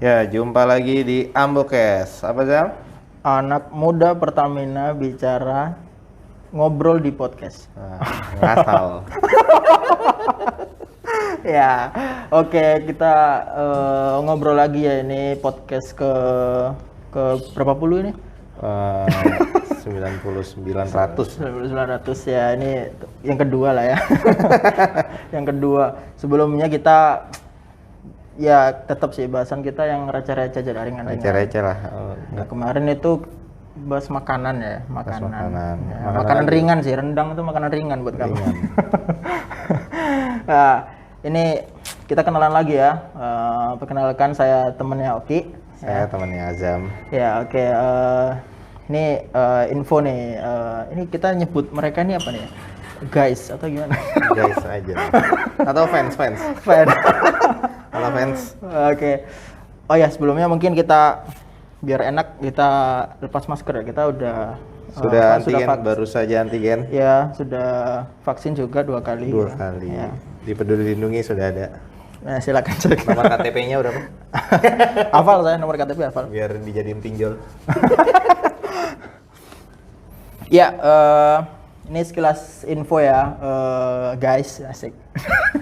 Ya, jumpa lagi di Ambokes. Apa Zam? Anak muda Pertamina bicara ngobrol di podcast. Ngasal. Ya, oke kita ngobrol lagi ya, ini podcast ke berapa puluh ini? 9900. 900 ya, ini yang kedua lah ya. Yang kedua. Sebelumnya kita ya tetap sih bahasan kita yang receh-receh aja, ringan-ringan. Receh-receh lah. Nah, kemarin itu bahas makanan ya, makanan. makanan. Ya, Makanan makanan lagi. ringan sih, rendang itu makanan ringan buat kamu. Ringan. Nah, ini kita kenalan lagi ya. Perkenalkan, saya temennya Oki. Saya temannya Azam. Ya, oke. Ini info nih. Ini kita nyebut mereka ini apa nih? Guys atau gimana? Guys aja. Atau fans. Fan. Halo fans. Oke. Oh ya, sebelumnya mungkin kita biar enak kita lepas masker ya. Kita udah Sudah antigen, baru saja antigen. Ya, sudah vaksin juga 2 kali. 2 kali. Ya. Di Peduli Lindungi sudah ada. Nah, silakan cek. Nomor KTP-nya udah apa? Hafal saya nomor KTP hafal. Biar dijadiin pinjol. Ya, ini sekilas info ya, guys, asik.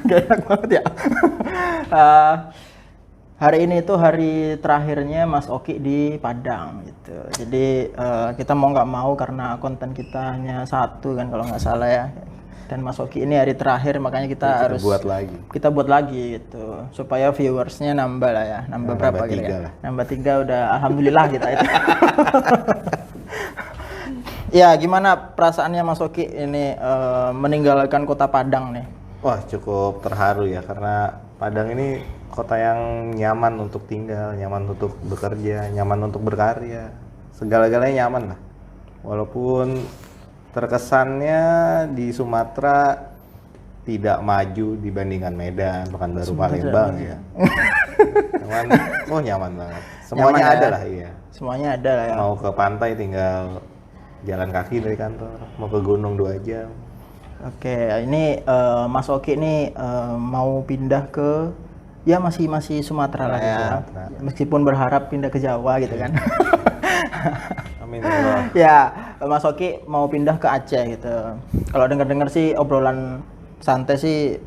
Gak enak banget ya. Hari ini itu hari terakhirnya Mas Oki di Padang gitu. Jadi kita mau nggak mau karena konten kita hanya satu kan kalau nggak salah ya. Dan Mas Oki ini hari terakhir, makanya kita harus kita buat lagi gitu supaya viewersnya nambah lah ya. Nambah berapa kira-kira? Nambah 3 udah alhamdulillah kita itu. Ya, gimana perasaannya Mas Oki ini meninggalkan kota Padang nih? Wah, cukup terharu ya, karena Padang ini kota yang nyaman untuk tinggal, nyaman untuk bekerja, nyaman untuk berkarya. Segala-galanya nyaman lah. Walaupun terkesannya di Sumatera tidak maju dibandingkan Medan, Pekanbaru, Palembang ya. Cuman, nyaman banget. Semuanya Nyaman ada ya? lah, iya. Semuanya ada lah ya. Mau ke pantai tinggal jalan kaki dari kantor, mau ke gunung 2 jam. Oke, ini Mas Oki ini mau pindah ke ya masih Sumatera lah ya. Meskipun berharap pindah ke Jawa gitu kan. Amin ya Allah. Ya, Mas Oki mau pindah ke Aceh gitu. Kalau dengar-dengar sih obrolan santai sih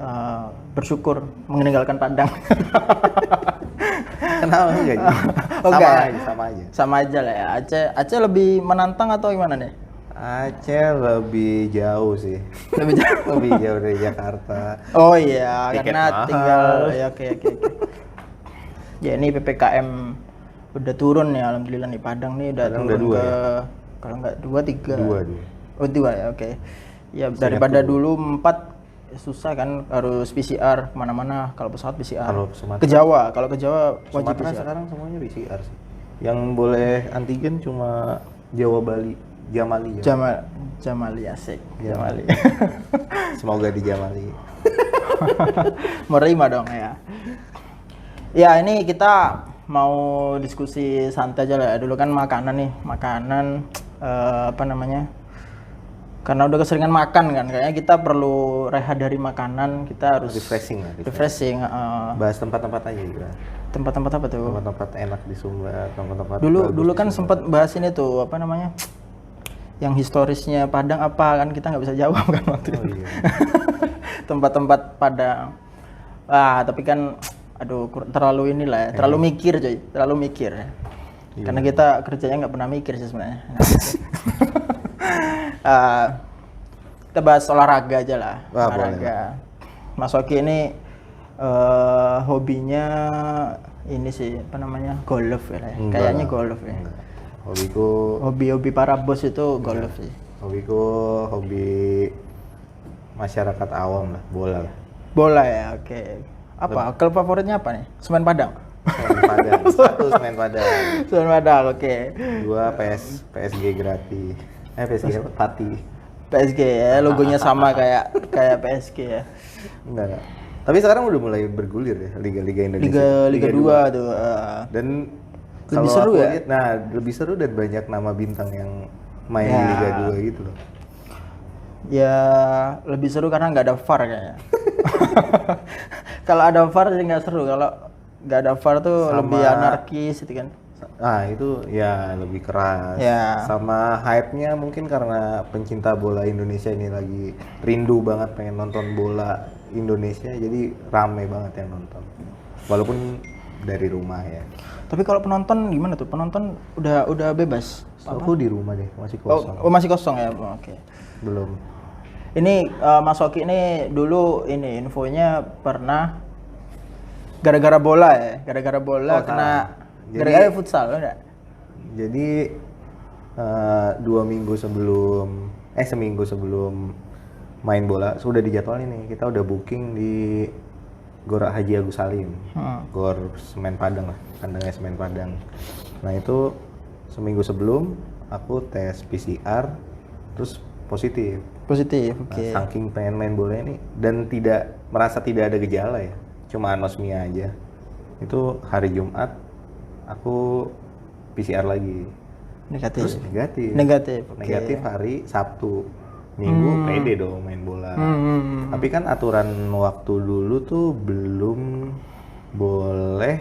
bersyukur meninggalkan Padang. Kenapa enggak? Sama aja lah ya. Aceh lebih menantang atau gimana nih? Aceh lebih jauh sih. Lebih jauh. Lebih jauh dari Jakarta. Oh iya, Tiket karena mahal. tinggal ya oke. Ya ini PPKM udah turun ya, alhamdulillah nih Padang nih udah Padang turun udah 2 ke ya? kalau nggak 2 3. 2. Oh 2 ya, oke. Ya daripada dulu 4 susah kan, harus PCR kemana-mana. Kalau pesawat PCR. Kalau Sumatera, Ke Jawa, kalau ke Jawa wajib Sumatera PCR. sekarang semuanya PCR sih. Yang boleh antigen cuma Jawa, Bali, Jamali ya. Jamali asik. Ya. Jamali. Semoga di Jamali. Menerima dong ya. Ya ini kita mau diskusi santai aja lah ya. Dulu kan makanan apa namanya? Karena udah keseringan makan kan, kayaknya kita perlu rehat dari makanan, kita harus refreshing. Bahas tempat-tempat aja juga. Tempat-tempat apa tuh? Tempat-tempat enak di Sumbar, tempat-tempat Dulu bagus kan di Sumbar. sempat bahas ini tuh, apa namanya? Yang historisnya Padang apa kan kita nggak bisa jawab kan waktu itu. Oh iya. Tempat-tempat Padang. Tapi kan aduh terlalu inilah ya, terlalu mikir coy, terlalu mikir ya. Iya. Karena kita kerjanya nggak pernah mikir sih sebenarnya. Kita bahas olahraga aja lah. Olahraga. Mas Oki ini hobinya ini sih apa namanya, golf ya. Kayaknya golf ya. Hobiku Hobi para bos itu golf sih. Hobiku hobi masyarakat awam lah, bola lah. Bola ya, oke. Apa klub favoritnya apa nih? Semen Padang. Semen Padang. 1 Semen Padang. Semen Padang, oke. 2 PSG gratis. PSG apa? Pati. PSG ya, logonya sama kayak PSG ya. Enggak. Tapi sekarang udah mulai bergulir ya liga-liga Indonesia. Liga 2 tuh. Dan Lebih kalau seru aku ya? lihat, lebih seru dan banyak nama bintang yang main Ya. di Liga 2 gitu loh. Ya lebih seru karena nggak ada VAR kayaknya. Kalau ada VAR jadi nggak seru. Kalau nggak ada VAR tuh Sama- lebih anarkis gitu kan. Ah itu ya lebih keras. Ya. Sama hype-nya mungkin karena pencinta bola Indonesia ini lagi rindu banget pengen nonton bola Indonesia, jadi rame banget yang nonton. Walaupun dari rumah ya. Tapi kalau penonton gimana tuh? Penonton udah bebas. Aku di rumah deh, masih Oh, kosong. masih kosong ya. Oke. Belum. Ini Mas Oki ini dulu ini infonya pernah gara-gara bola ya, gara-gara bola Oh, kena Jadi- gara-gara futsal enggak? Jadi seminggu sebelum main bola sudah dijadwalin nih, kita udah booking di Gor Haji Agus Salim, Gor Semen Padang lah, kandangnya Semen Padang. Nah itu seminggu sebelum aku tes PCR, terus positif. Positif. Nah, Oke. saking pengen main bola ini dan merasa tidak ada gejala ya, cuma anosmia aja. Itu hari Jumat aku PCR lagi, Negatif. terus negatif. Negatif. Oke. Negatif hari Sabtu, Minggu pede dong main bola. Tapi kan aturan waktu dulu tuh belum boleh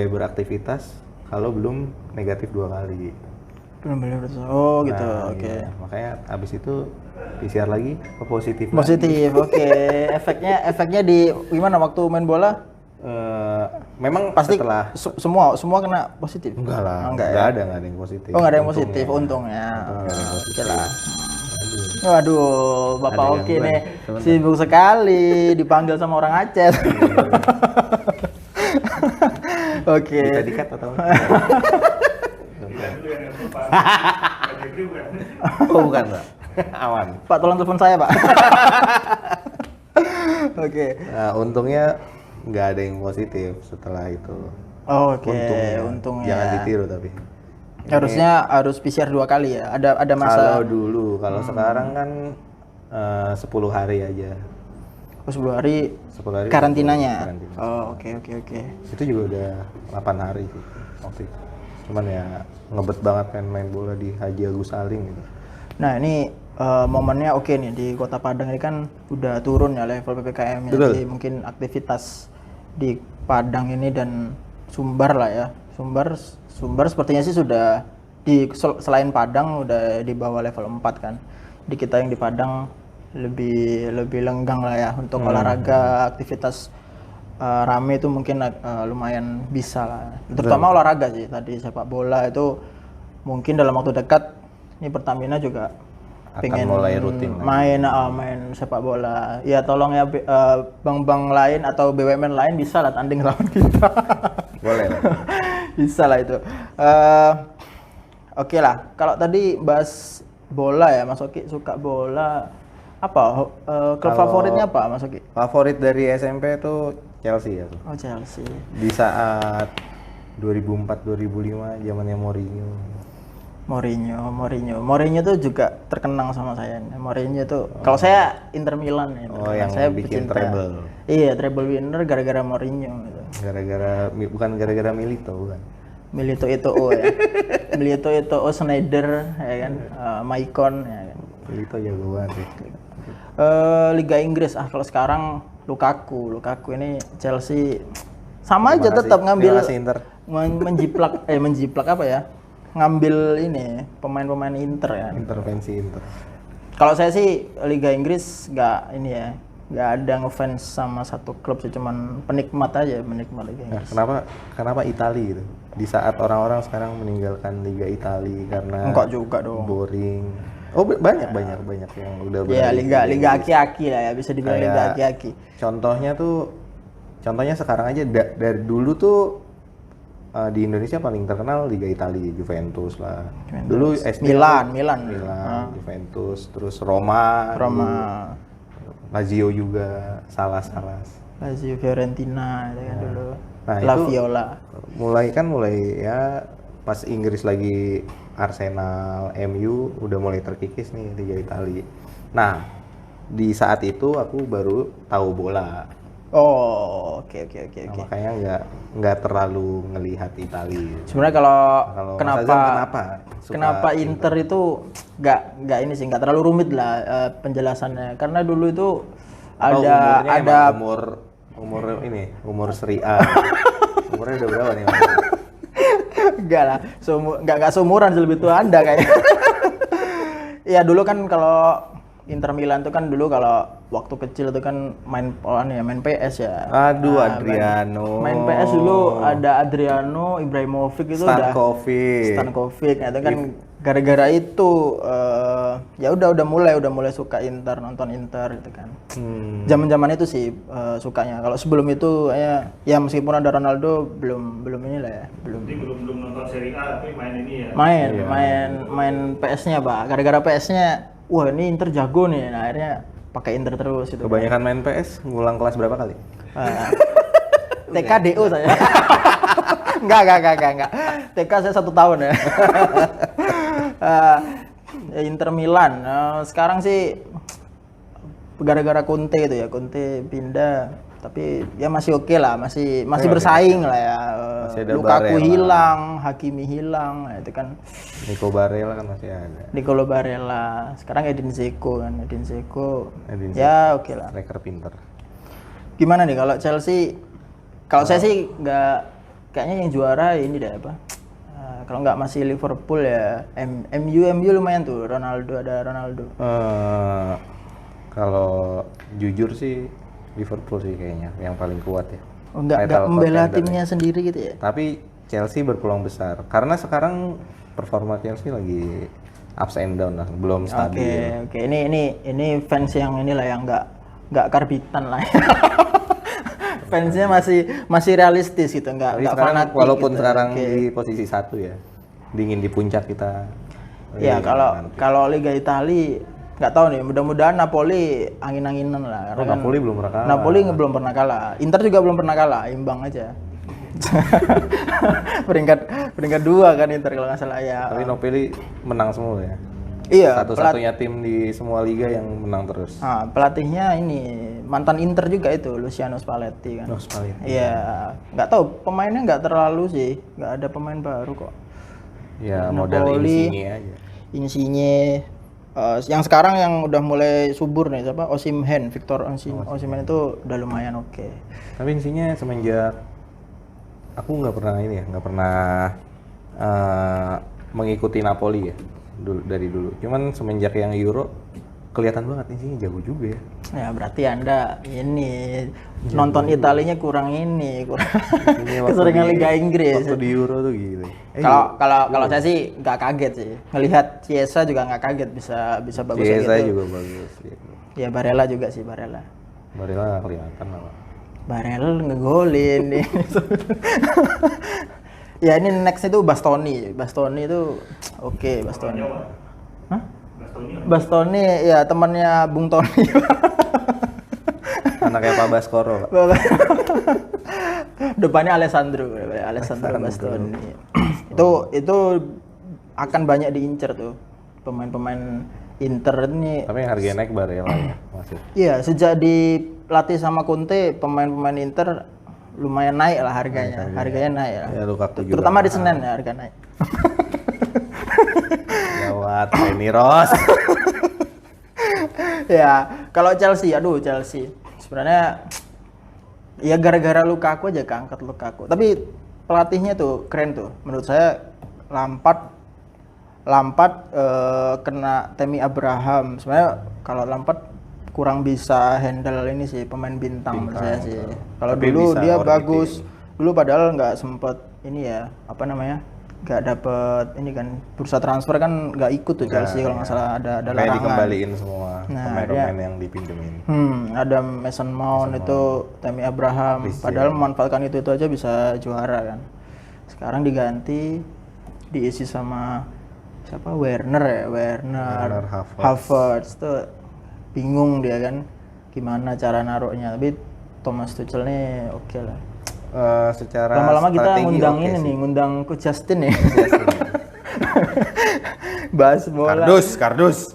beraktivitas kalau belum negatif 2 kali. Belum boleh futsal. Oh gitu. Nah, Oke. iya. Makanya abis itu PCR lagi positif. Positif. Oke. Efeknya di gimana waktu main bola? Memang Pasti setelah semua kena positif. enggak lah, Enggak enggak ya? ada yang positif. Oh, nggak ada yang positif, untungnya. Untungnya ada yang Oke positif. lah. Aduh. Waduh, Bapak Ada Oki gangguan. nih Sebentar. sibuk sekali dipanggil sama orang Aceh. Oke. Bisa dikat atau? Oh bukan Pak. Aman. Pak, tolong telepon saya, Pak. Oke. Nah untungnya nggak ada yang positif setelah itu. Oh, oke, Untungnya. untungnya. Jangan ditiru tapi. Harusnya harus PCR 2 kali ya. Ada masa Kalau dulu, kalau sekarang kan 10 hari aja. 10 hari 10 hari karantinanya. karantina. Oh, oke. Itu juga udah 8 hari sih waktu itu. Cuman ya ngebet banget pengen main bola di Haji Agus Salim gitu. Nah, ini momennya oke nih di Kota Padang ini kan udah turun ya level PPKM ya. Betul. Jadi mungkin aktivitas di Padang ini dan Sumbar lah ya. Sumbar sepertinya sih sudah selain Padang udah di bawah level 4 kan. Di kita yang di Padang lebih lenggang lah ya untuk olahraga, aktivitas rame itu mungkin lumayan bisa lah. Terutama olahraga sih, tadi sepak bola itu mungkin dalam waktu dekat ini Pertamina juga Akan pengen mulai rutin lagi. main sepak bola. Ya tolong ya bank-bank lain atau BUMN lain bisa lah tanding lawan kita. Boleh lah. Bisa lah itu. Oke lah, kalau tadi bahas bola ya, Mas Oki suka bola. Apa klub Kalau- favoritnya apa, Mas Oki? Favorit dari SMP tuh Chelsea ya tuh. Oh, Chelsea. Di saat 2004-2005 zamannya Mourinho. Mourinho tuh juga terkenang sama saya. Mourinho tuh kalau saya Inter Milan ya. Oh, yang saya bikin pecinta. treble. Iya, treble winner gara-gara Mourinho gitu. Bukan gara-gara Milito bukan. Milito Eto'o ya. Milito Eto'o, Schneider ya kan, Maicon ya kan. Milito jago banget sih. Liga Inggris kalau sekarang Lukaku ini Chelsea sama aja Terima kasih. tetap ngambil Terima kasih, Inter. menjiplak apa ya, ngambil ini pemain-pemain Inter ya. Intervensi Inter. Kalau saya sih Liga Inggris nggak ada ngefans sama satu klub sih, cuman penikmat aja, penikmat Liga Nah, Inggris. kenapa Italia gitu? Di saat orang-orang sekarang meninggalkan Liga Italia karena Enggak juga dong. boring. Oh, banyak yang udah Ya beralih liga ke liga aki-aki lah ya, bisa dibilang liga Kayak aki-aki. Contohnya sekarang aja dari dulu tuh di Indonesia paling terkenal Liga Italia, Juventus lah. Juventus. Dulu SD Milan. Juventus, terus Roma, Roma, Lazio juga, Salas. Lazio, Fiorentina itu kan dulu. Nah, La itu Viola. mulai ya pas Inggris lagi Arsenal, MU udah mulai terkikis nih Liga Italia. Nah, di saat itu aku baru tahu bola. Oh, oke. Nah, makanya nggak terlalu ngelihat Italia. Sebenarnya kalau Kalau Mas kenapa Azam suka Inter itu nggak ini sih, nggak terlalu rumit lah penjelasannya, karena dulu itu Atau ada umurnya emang umur umur Serie A. Umurnya udah berapa nih? Mas? Enggak lah, enggak seumuran sih, lebih tua Anda kayaknya. Iya dulu kan kalau Inter Milan tuh kan dulu kalau waktu kecil itu kan main PS ya. Aduh, Nah, Adriano. main PS dulu ada Adriano, Ibrahimovic itu Stankovic. Nah, itu kan gara-gara itu ya udah mulai suka Inter, nonton Inter gitu kan. Zaman-zaman itu sih sukanya. Kalau sebelum itu ya meskipun ada Ronaldo belum inilah ya, Jadi belum nonton Serie A tapi main ini ya. Main PS-nya, Pak. Gara-gara PS-nya wah ini Inter jago nih, nah akhirnya pakai Inter terus itu. Kebanyakan main PS, ngulang kelas berapa kali? TKDU saya. Enggak. TK saya 1 tahun ya. Inter Milan. Sekarang sih gara-gara Conte itu ya, Conte pindah. Tapi ya masih oke lah, masih bersaing lah ya. Lukaku hilang, Hakimi hilang, nah, itu kan. Nico Barella kan masih ada. Nicolo Barella. Sekarang Edin Dzeko kan, ya oke lah. Striker pinter. Gimana nih kalau Chelsea? Kalau saya sih nggak, kayaknya yang juara ini deh apa? Kalau nggak masih Liverpool ya, MU lumayan tuh, ada Ronaldo. Kalau jujur sih Liverpool sih kayaknya yang paling kuat ya. Nggak membela timnya sendiri gitu ya? Tapi Chelsea berpeluang besar karena sekarang performa Chelsea lagi ups and down lah, belum stabil. Oke. Ini fans yang inilah yang nggak karbitan lah. Fansnya masih realistis gitu, nggak fanatik. Walaupun gitu. Sekarang di posisi 1 ya, dingin di puncak kita. Ya kalau Liga Italia nggak tahu nih, mudah-mudahan Napoli angin-anginan lah. Karena Napoli belum pernah kalah. Napoli belum pernah kalah. Inter juga belum pernah kalah, imbang aja. peringkat 2 kan Inter kalau nggak salah ya. Tapi Napoli menang semua ya. Iya. Satu-satunya tim di semua liga yang menang terus. Pelatihnya ini mantan Inter juga itu, Luciano Spalletti kan. Spalletti. Iya, nggak tahu pemainnya nggak terlalu sih, nggak ada pemain baru kok. Ya modal Insigne aja. Insigne. Yang sekarang yang udah mulai subur nih siapa? Victor Osimhen itu udah lumayan oke. Tapi Insigne semenjak aku nggak pernah mengikuti Napoli ya dari dulu. Cuman semenjak yang Euro kelihatan banget Insigne jago juga ya. Ya berarti Anda ini nonton Italinya kurang keseringan Liga Inggris. Waktu di Euro tuh gitu. Kalau saya sih nggak kaget sih. Ngelihat Chiesa juga nggak kaget bisa bagus kayak gitu. Chiesa juga bagus. Ya Barella juga sih Barella nggak kelihatan lah. Barella ngegolin nih. Ya ini next itu Bastoni itu oke, Bastoni. Hah? Bastoni ya temannya Bung Tony. Anaknya Pak Baskoro. Depannya Alessandro Bastoni. itu akan banyak diincar tuh pemain-pemain Inter ini. Tapi harganya naik Barella ya masih. Iya, sejak dilatih sama Conte pemain-pemain Inter lumayan naik lah harganya. Harganya naik lah. Ya, terutama di Senen ya harga naik. Gawat, ini Ros. Ya, kalau Chelsea sebenarnya ya gara-gara Lukaku aja keangkat Lukaku. Tapi pelatihnya tuh keren tuh. Menurut saya Lampard kena Tammy Abraham. Sebenarnya kalau Lampard kurang bisa handle ini sih pemain bintang menurut saya sih. Kalau dulu dia bagus. Dulu padahal nggak sempet ini ya, nggak dapet ini kan bursa transfer kan nggak ikut tuh Chelsea kalau nggak salah ada larangan. Dikembaliin semua pemain-pemain yang dipinjemin. Ada Mason Mount itu, Tammy Abraham. Padahal memanfaatkan itu aja bisa juara kan. Sekarang diisi sama siapa? Werner Havertz tuh bingung dia kan gimana cara naruhnya. Tapi Thomas Tuchel nih oke lah. Secara lama-lama kita ngundang Coach Justin nih. Bahas bola. Kardus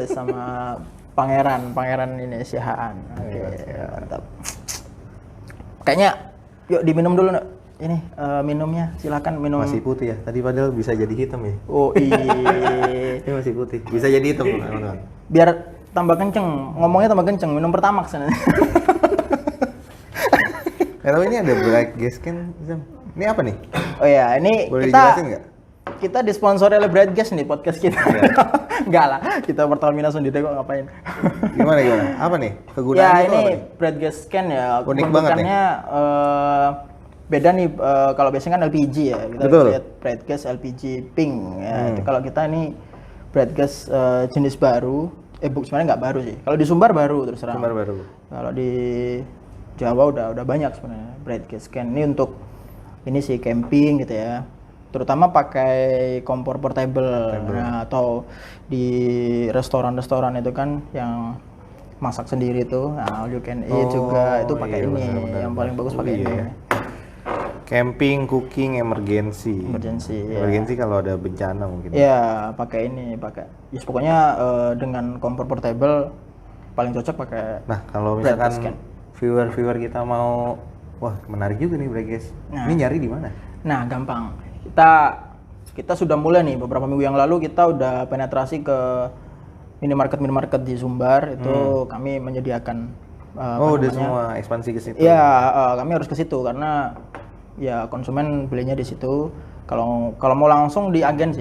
sama pangeran ini Sihaan. Oke, mantap. Kayaknya yuk diminum dulu nak. Ini minumnya silakan minum. Masih putih ya. Tadi padahal bisa jadi hitam ya. Oh iya. Ini masih putih. Bisa jadi hitam teman-teman. Biar tambah kenceng, ngomongnya tambah kenceng. Minum Pertamax sana. Tapi ini ada Bright Gas Can, Zam. Ini apa nih? Oh ya, ini Boleh kita dijelasin nggak? kita disponsori oleh Bright Gas nih podcast kita. Enggak lah, kita Pertamina sendiri kok ngapain. Gimana? Apa nih? Ya Kegunaannya tuh ini apa nih? Bright Gas Can ya. Unik banget bentukannya, beda nih kalau biasanya kan LPG ya. Kita Betul. lihat Bright Gas LPG pink ya. Kalau kita ini Bright Gas jenis baru. Sebenarnya nggak baru sih. Kalau di Sumbar baru terus terang. Sumber baru. Kalau di Jawa udah banyak sebenarnya Bright Gas Can. Ini untuk ini sih camping gitu ya. Terutama pakai kompor portable. Nah, atau di restoran-restoran itu kan yang masak sendiri tuh. Nah, all you can eat juga itu pakai iya, ini. benar, Yang paling bagus pakai ini. Camping, cooking, emergency. Emergency, ya. Emergency kalau ada bencana mungkin. Ya, pakai ini, pakai. Ya, pokoknya dengan kompor portable paling cocok pakai. Nah, kalau Bright Gas misalkan Can. viewer kita mau, wah menarik juga nih Bright Gas. Nah. Ini nyari di mana? Nah, gampang. Kita sudah mulai nih beberapa minggu yang lalu kita udah penetrasi ke minimarket di Sumbar itu kami menyediakan Oh, udah semua ekspansi ke situ. ya kami harus ke situ karena ya konsumen belinya di situ. Kalau mau langsung di agen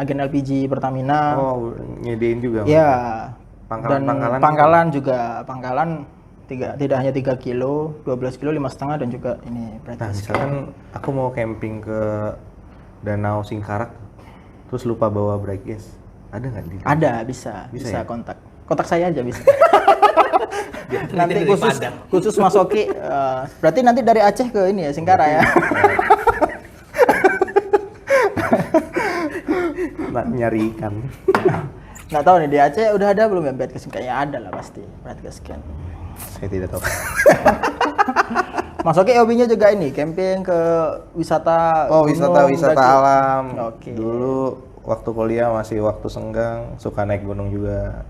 LPG Pertamina. Oh, nyediain juga. Ya. Pangkalan-pangkalan. Pangkalan juga, tidak hanya 3 kilo, 12 kilo, 5,5 dan juga ini Bright Nah, Gas. misalkan aku mau camping ke Danau Singkarak, terus lupa bawa Bright Gas, ada nggak di? Ada, bisa ya? kontak saya aja bisa. Nanti khusus Mas Oki, berarti nanti dari Aceh ke ini ya Singkara ya. Nah, nyari ikan. Nggak tahu nih di Aceh udah ada belum ya Bright Gas? Kayaknya ada lah pasti Bright Gas Can. Saya tidak tahu. Mas Oki hobinya juga ini camping ke wisata. Oh, gunung, wisata daki. alam. Oke. Dulu waktu kuliah masih waktu senggang, suka naik gunung juga.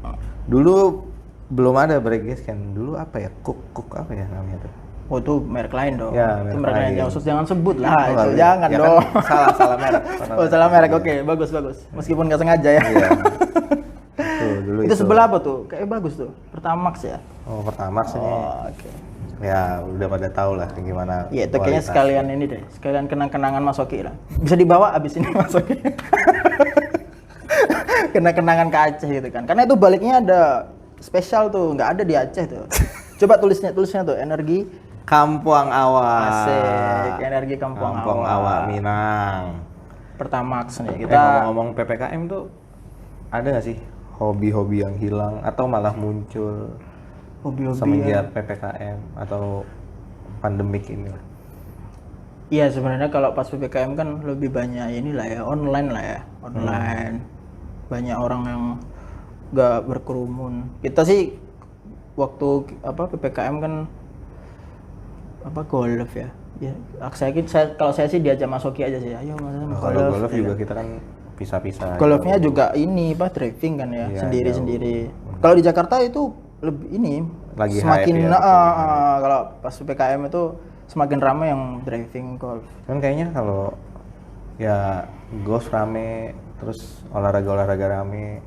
Dulu belum ada Bright Gas kan. Dulu apa ya? Cook apa ya namanya tuh? Oh itu merek lain dong. Ya, itu merek merek lain. lain. Jangan sebut lah Oh, itu. nggak Jangan ya dong. Kan, salah merek. Oh salah merek. Iya. Oke, bagus. Meskipun nggak sengaja ya. Iya. Tuh, dulu itu sebelah apa tuh? Kayak bagus tuh. Pertamax ya. Oh, pertama sih. Oh, oke. Ya, udah pada tahu lah gimana. Iya, itu kayaknya kualitas. sekalian ini deh. Sekalian kenang-kenangan Mas Oki lah. Bisa dibawa abis ini Mas Oki. Kenang-kenangan ke Aceh gitu kan. Karena itu baliknya ada spesial tuh, nggak ada di Aceh tuh. Coba tulisnya tuh energi Kampuang Awak. Asik, energi Kampuang Awak Minang. Pertamax nih Kita kita. ngomong PPKM tuh ada nggak sih hobi-hobi yang hilang atau malah muncul Hobi-hobi semenjak PPKM atau pandemik ini? Iya sebenarnya kalau pas PPKM kan lebih banyak inilah ya online lah ya online banyak orang yang nggak berkerumun. Kita sih waktu PPKM kan golf ya. Ya, kalau saya sih diajak Mas Oki aja sih. Ayo Mas Kalau golf ya juga kan? kita kan pisah-pisah. Golfnya juga ini driving kan ya, Iya, sendiri-sendiri. Kalau di Jakarta itu lebih ini Lagi semakin hype ya, kalau pas PPKM itu semakin ramai yang driving golf. Kan kayaknya kalau ya golf rame, terus olahraga rame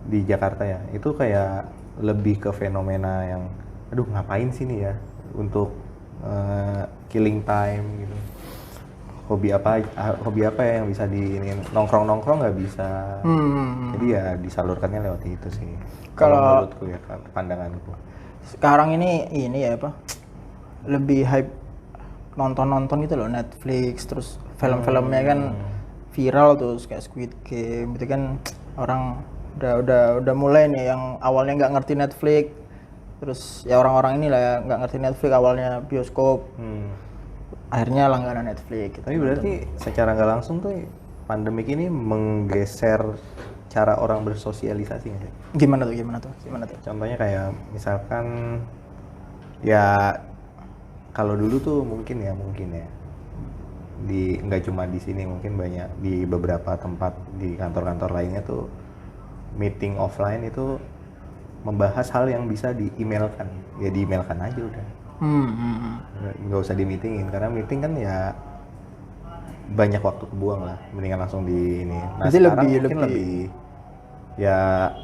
di Jakarta ya, itu kayak lebih ke fenomena yang aduh ngapain sih nih ya untuk killing time gitu. Hobi apa ya yang bisa nongkrong nggak bisa. Jadi ya disalurkannya lewat itu sih. Kalau menurutku ya, pandanganku. Sekarang ini ya lebih hype nonton gitu loh, Netflix, terus film-filmnya kan viral tuh kayak Squid Game itu kan orang udah mulai nih yang awalnya nggak ngerti Netflix, terus ya orang-orang ini lah ya nggak ngerti Netflix, awalnya bioskop, akhirnya langganan Netflix. Gitu. Tapi berarti secara nggak langsung tuh pandemik ini menggeser cara orang bersosialisasi nggak sih? Gimana tuh? Contohnya kayak misalkan ya kalau dulu tuh mungkin ya di nggak cuma di sini, mungkin banyak di beberapa tempat di kantor-kantor lainnya tuh meeting offline itu membahas hal yang bisa di-emailkan, ya di-emailkan aja udah. Nggak usah di-meetingin, karena meeting kan ya banyak waktu kebuang lah, mendingan langsung di ini. Nah jadi sekarang mungkin lebih lebih ya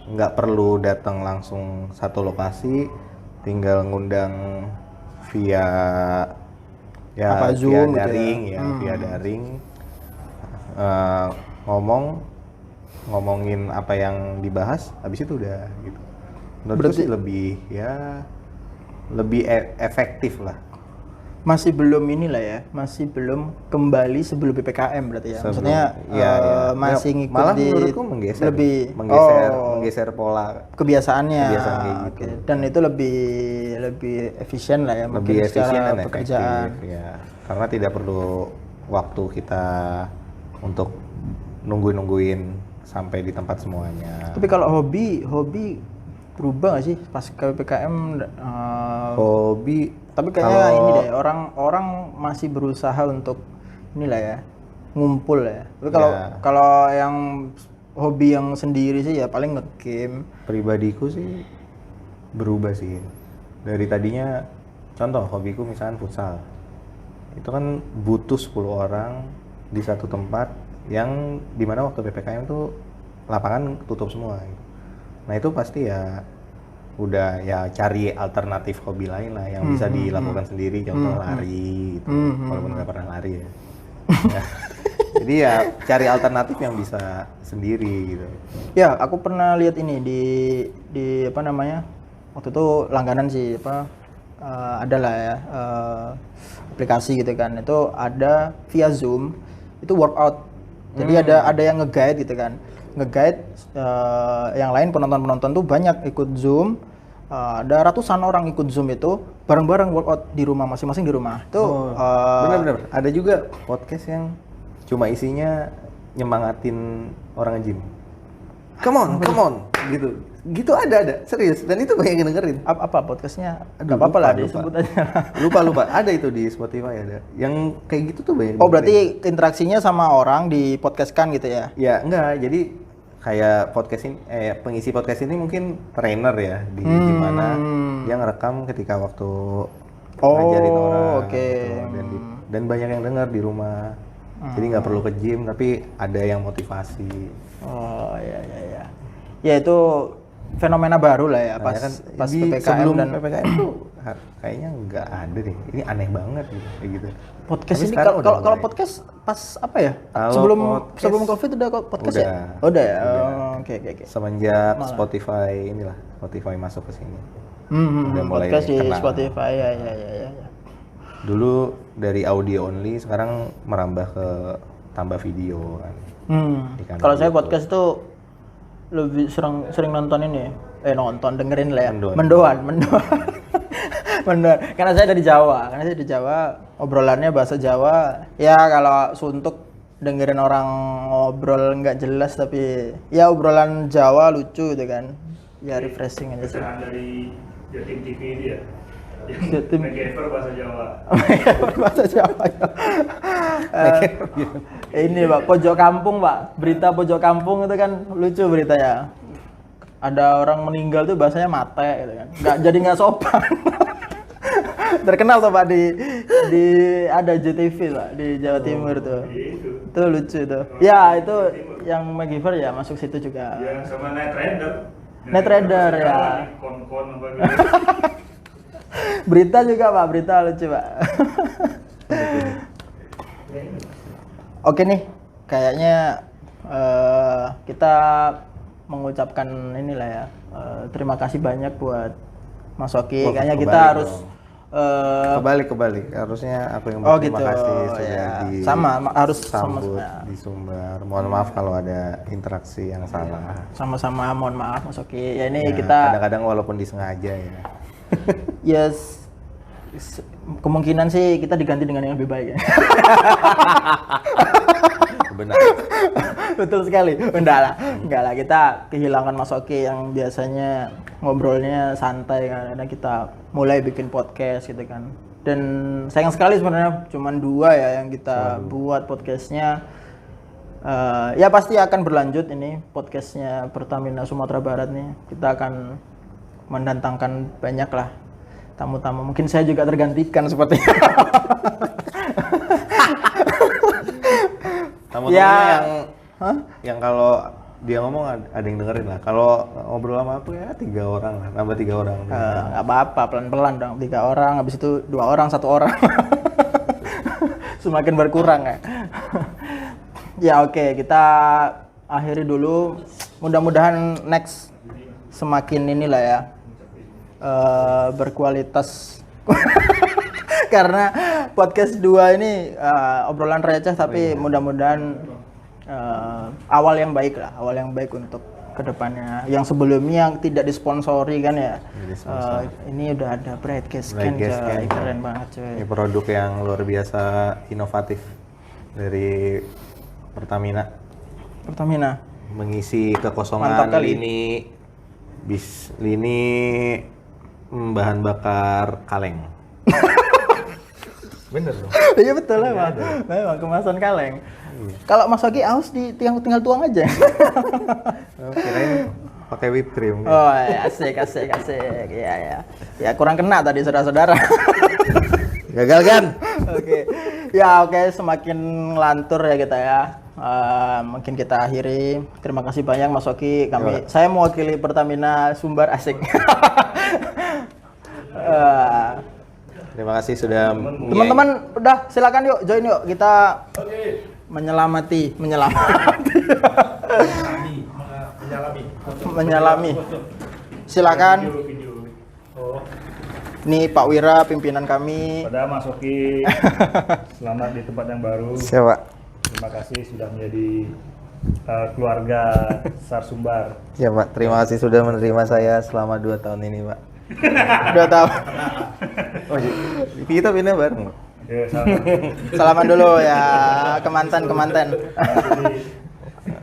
nggak perlu datang langsung satu lokasi, tinggal ngundang via Ya Apa via Zoom gitu ya? daring ya, via daring. Eh, ngomongin apa yang dibahas, habis itu udah gitu. Menurutku Berarti- sih lebih efektif lah. Masih belum inilah ya, masih belum kembali sebelum PPKM berarti ya. Sebelum- Maksudnya iya, iya. masih Ya, ngikut malah di menurutku menggeser Oh, menggeser pola kebiasaannya. kebiasaan kayak gitu. Oke. Dan itu lebih efisien lah ya, mungkin lebih efisien secara dan pekerjaan. efektif ya, karena tidak perlu waktu kita untuk nungguin sampai di tempat semuanya. Tapi kalau hobi berubah nggak sih pas ke PPKM? Hobi, Tapi kayaknya kalau- ini deh, orang masih berusaha untuk inilah ya, ngumpul ya. Tapi kalau Ya. kalau yang hobi yang sendiri sih ya paling nge-game. pribadiku sih berubah sih. Dari tadinya, contoh hobiku misalnya futsal, itu kan butuh 10 orang di satu tempat yang dimana waktu PPKM tuh lapangan tutup semua gitu. Nah itu pasti ya udah ya cari alternatif hobi lain lah yang bisa dilakukan sendiri, contoh lari gitu, walaupun nggak pernah lari ya. Ya. Jadi ya cari alternatif yang bisa sendiri gitu. Ya, aku pernah lihat ini di apa namanya? Waktu itu langganan sih adalah ya aplikasi gitu kan. Itu ada via Zoom, itu workout. Jadi ada yang nge-guide gitu kan. Nge-guide yang lain penonton-penonton tuh banyak ikut Zoom. Ada ratusan orang ikut Zoom itu bareng-bareng workout di rumah masing-masing di rumah. Itu Bener-bener, ada juga podcast yang cuma isinya nyemangatin orang nge-gym. Come on, gitu. Gitu ada, serius. Dan itu banyak yang dengerin. apa podcastnya? Aduh, Gak apa-apa lah lupa. disebut aja. Lupa, ada itu di Spotify ada. Yang kayak gitu tuh banyak. Oh, dengerin. berarti interaksinya sama orang di podcastkan gitu ya? Ya enggak, jadi kayak podcast ini, pengisi podcast ini mungkin trainer ya di gimana yang ngerekam ketika waktu ngajarin orang. Oke. Gitu. Dan banyak yang denger di rumah. Jadi nggak perlu ke gym, tapi ada yang motivasi. Oh, ya. Ya itu fenomena baru lah ya Nah, pas ya kan pas di PPKM sebelum dan PPKM tuh kayaknya nggak ada deh. Ini aneh banget gitu, kayak gitu. podcast Tapi ini sekarang udah kalau mulai. podcast pas apa ya? Kalau sebelum podcast- Covid udah podcast ya? Udah. Udah ya. Udah. Oh, Oke. Semenjak Spotify masuk ke sini. Udah mulai Podcast di kenal. Spotify ya. Dulu dari audio only, sekarang merambah ke tambah video kan. Di kanal Kalau saya YouTube. podcast itu lebih sering nonton ini, dengerin lah ya. Mendoan. Mendoan. Karena saya dari Jawa, obrolannya bahasa Jawa. Ya kalau suntuk dengerin orang ngobrol nggak jelas tapi ya obrolan Jawa lucu gitu kan. Ya refreshing aja sih. Pecahan dari Jatim TV ini ya. Jatim. Megaver bahasa Jawa. Bahasa Jawa. Ini Pak, pojok kampung Pak, berita pojok kampung itu kan lucu beritanya. Ada orang meninggal tuh bahasanya mate gitu kan. Nggak sopan. Terkenal tuh Pak di ada JTV Pak di Jawa Timur tuh. Itu. Itu lucu tuh. Ya itu yang Magiver ya masuk situ juga. Yang sama Night Rider. Night Rider, ya. Kon-kon apa gitu. Berita juga Pak, berita lucu Pak. Oke nih, kayaknya kita mengucapkan inilah ya, terima kasih banyak buat Mas Oki. Wah, Kayaknya kita kebalik harus Kebalik. Harusnya aku yang Oh, berterima gitu. kasih sudah Ya. Sama, harus disambut sama- di Sumbar. Mohon maaf kalau ada interaksi yang salah. sama-sama mohon maaf Mas Oki. Ya ini Ya, kita kadang-kadang walaupun disengaja ya. yes, kemungkinan sih kita diganti dengan yang lebih baik ya. Benar. Betul sekali. Enggak lah, kita kehilangan Mas Oki yang biasanya ngobrolnya santai kan. Karena kita mulai bikin podcast gitu kan. Dan sayang sekali sebenarnya cuman 2 ya yang kita buat podcastnya. Ya pasti akan berlanjut ini podcastnya Pertamina Sumatera Barat nih. Kita akan mendatangkan banyak lah tamu-tamu. Mungkin saya juga tergantikan seperti Tamu-tamunya Ya. yang kalau dia ngomong ada yang dengerin lah. Kalau ngobrol sama aku ya 3 orang lah, nambah 3 orang. nggak apa-apa, pelan-pelan dong. 3 orang, habis itu 2 orang, 1 orang. semakin berkurang ya. Ya oke, kita akhiri dulu. Mudah-mudahan next semakin inilah ya berkualitas. Karena podcast 2 ini obrolan receh tapi mudah-mudahan awal yang baik lah, awal yang baik untuk kedepannya. Yang sebelumnya yang tidak disponsori kan ya. Ini udah ada broadcast scan, coy. Keren banget coy. Ini produk yang luar biasa inovatif dari Pertamina. Mengisi kekosongan Mantap kali. lini bahan bakar kaleng. Bener dong. Iya betul lah, memang kemasan kaleng. Kalau Mas Oki aus tinggal tuang aja. Kirain pakai whipped cream. Oh ya, asik. Ya. Ya kurang kena tadi saudara-saudara. Gagal kan? Oke, semakin lantur ya kita ya. Mungkin kita akhiri. Terima kasih banyak Mas Oki. Saya mewakili Pertamina Sumbar, asik. Terima kasih sudah Teman-teman udah silakan yuk join yuk kita menyelami. Silakan. Nih Pak Wira pimpinan kami. Pada Mas Oki, selamat di tempat yang baru. Siapa? Terima kasih sudah menjadi keluarga SAR Sumbar. Ya Pak, terima kasih sudah menerima saya selama 2 tahun ini Pak. 2 tahun. Oh, kita pindah bareng. Ya, sama. Salaman dulu ya ke mantan.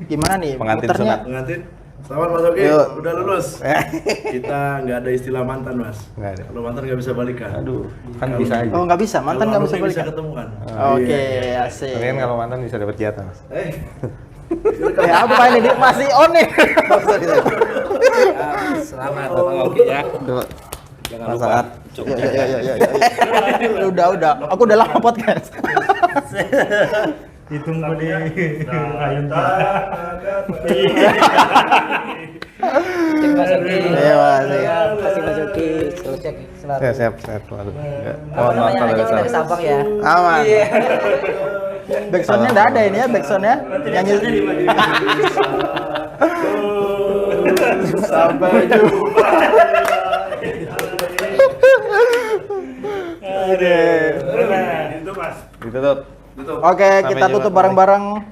Gimana nih? Pengantin muternya? sunat. Pengantin, selamat Mas Oki, Yuk. udah lulus. Kita nggak ada istilah mantan Mas. Nggak ada. Kalau mantan nggak bisa balikan. Aduh, kan Kalau- bisa aja. Oh nggak bisa, mantan nggak bisa Kalau balikan. bisa ketemuan. Oke, Iya. asik. Tapi kan kalau mantan bisa dapat jatah Mas. Ya apa ini dia masih on nih. Selamat datang Oki ya. Coba. Jangan Mas lupa Saat. Ya. Udah. Aku udah lama podcast. Hitung tadi. Ayun Cek Mas Oki. Iya, Mas. Kasih Mas Oki. Terus cek selalu. Siap selalu. Enggak. Apa namanya aja dari Sabang ya. Aman. Backsoundnya nggak ada ini ya backsoundnya. Nyanyi. Sampai jumpa. Itu Mas. Ditutup. Oke, Sampai kita jumpa. tutup bareng-bareng.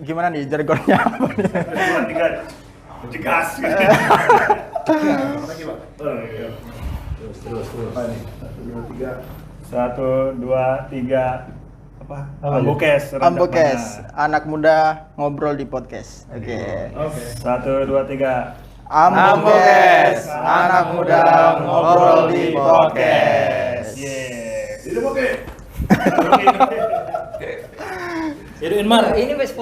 Gimana nih jargonnya apa nih? 2, 3. Jegas. Terus. Apa nih? 1, 2, 3. Apa? Ambokes. Ambokes, anak muda ngobrol di podcast. Oke. 1, 2, 3. Ambokes, anak muda ngobrol di podcast. Yes. Hidup Oki. Ini wes